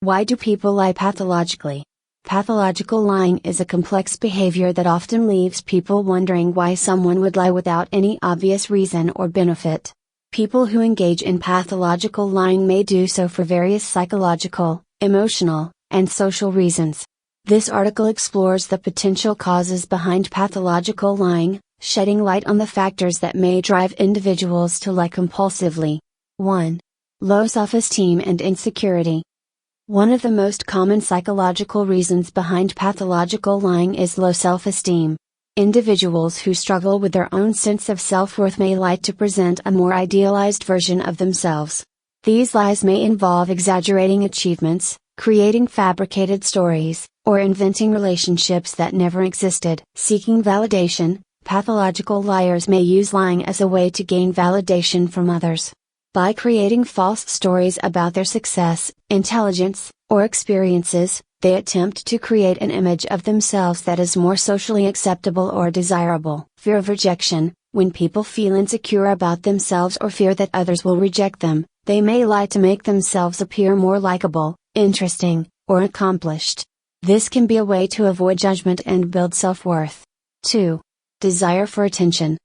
Why do people lie pathologically? Pathological lying is a complex behavior that often leaves people wondering why someone would lie without any obvious reason or benefit. People who engage in pathological lying may do so for various psychological, emotional, and social reasons. This article explores the potential causes behind pathological lying, shedding light on the factors that may drive individuals to lie compulsively. 1. Low self-esteem and insecurity. One of the most common psychological reasons behind pathological lying is low self-esteem. Individuals who struggle with their own sense of self-worth may lie to present a more idealized version of themselves. These lies may involve exaggerating achievements, creating fabricated stories, or inventing relationships that never existed. Seeking validation, pathological liars may use lying as a way to gain validation from others. By creating false stories about their success, intelligence, or experiences, they attempt to create an image of themselves that is more socially acceptable or desirable. Fear of rejection. When people feel insecure about themselves or fear that others will reject them, they may lie to make themselves appear more likable, interesting, or accomplished. This can be a way to avoid judgment and build self-worth. 2. Desire for attention.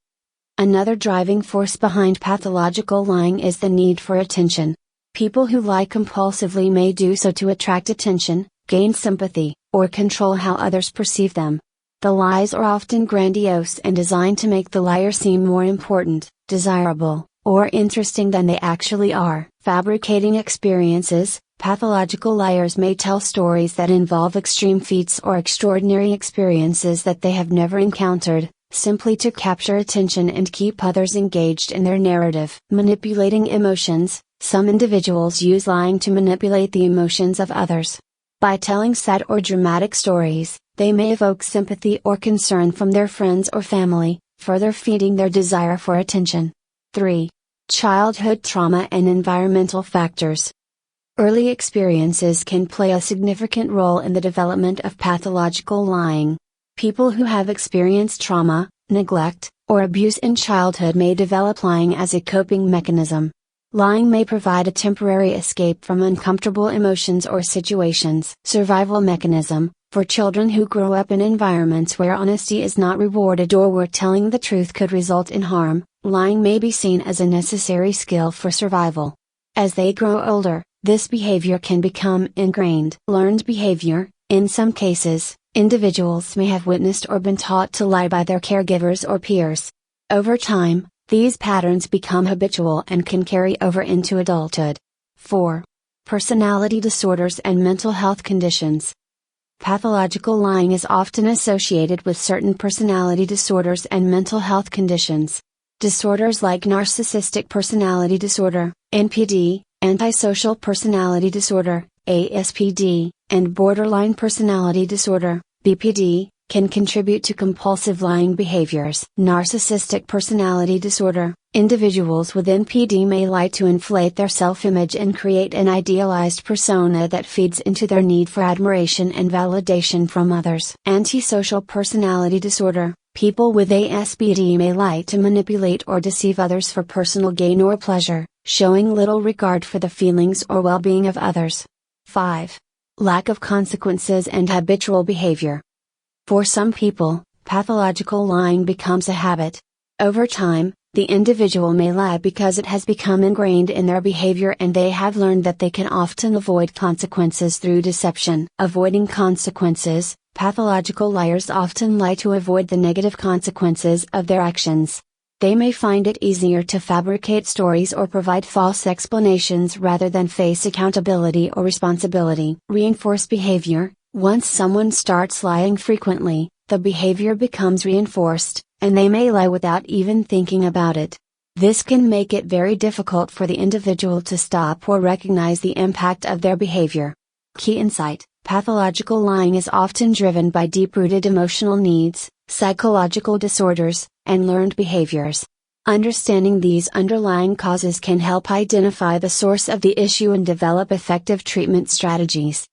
Another driving force behind pathological lying is the need for attention. People who lie compulsively may do so to attract attention, gain sympathy, or control how others perceive them. The lies are often grandiose and designed to make the liar seem more important, desirable, or interesting than they actually are. Fabricating experiences. Pathological liars may tell stories that involve extreme feats or extraordinary experiences that they have never encountered, simply to capture attention and keep others engaged in their narrative. Manipulating emotions. Some individuals use lying to manipulate the emotions of others. By telling sad or dramatic stories, they may evoke sympathy or concern from their friends or family, further feeding their desire for attention. 3. Childhood trauma and environmental factors. Early experiences can play a significant role in the development of pathological lying. People who have experienced trauma, neglect, or abuse in childhood may develop lying as a coping mechanism. Lying may provide a temporary escape from uncomfortable emotions or situations. Survival mechanism. For children who grow up in environments where honesty is not rewarded or where telling the truth could result in harm, lying may be seen as a necessary skill for survival. As they grow older, this behavior can become ingrained. Learned behavior. In some cases, individuals may have witnessed or been taught to lie by their caregivers or peers. Over time, these patterns become habitual and can carry over into adulthood. 4. Personality disorders and mental health conditions. Pathological lying is often associated with certain personality disorders and mental health conditions. Disorders like narcissistic personality disorder, NPD, antisocial personality disorder, ASPD, and borderline personality disorder, BPD, can contribute to compulsive lying behaviors. Narcissistic personality disorder. Individuals with NPD may lie to inflate their self-image and create an idealized persona that feeds into their need for admiration and validation from others. Antisocial personality disorder. People with ASPD may lie to manipulate or deceive others for personal gain or pleasure, showing little regard for the feelings or well-being of others. 5. Lack of consequences and habitual behavior. For some people, pathological lying becomes a habit. Over time, the individual may lie because it has become ingrained in their behavior and they have learned that they can often avoid consequences through deception. Avoiding consequences. Pathological liars often lie to avoid the negative consequences of their actions. They may find it easier to fabricate stories or provide false explanations rather than face accountability or responsibility. Reinforced behavior. Once someone starts lying frequently, the behavior becomes reinforced, and they may lie without even thinking about it. This can make it very difficult for the individual to stop or recognize the impact of their behavior. Key insight. Pathological lying is often driven by deep-rooted emotional needs, psychological disorders, and learned behaviors. Understanding these underlying causes can help identify the source of the issue and develop effective treatment strategies.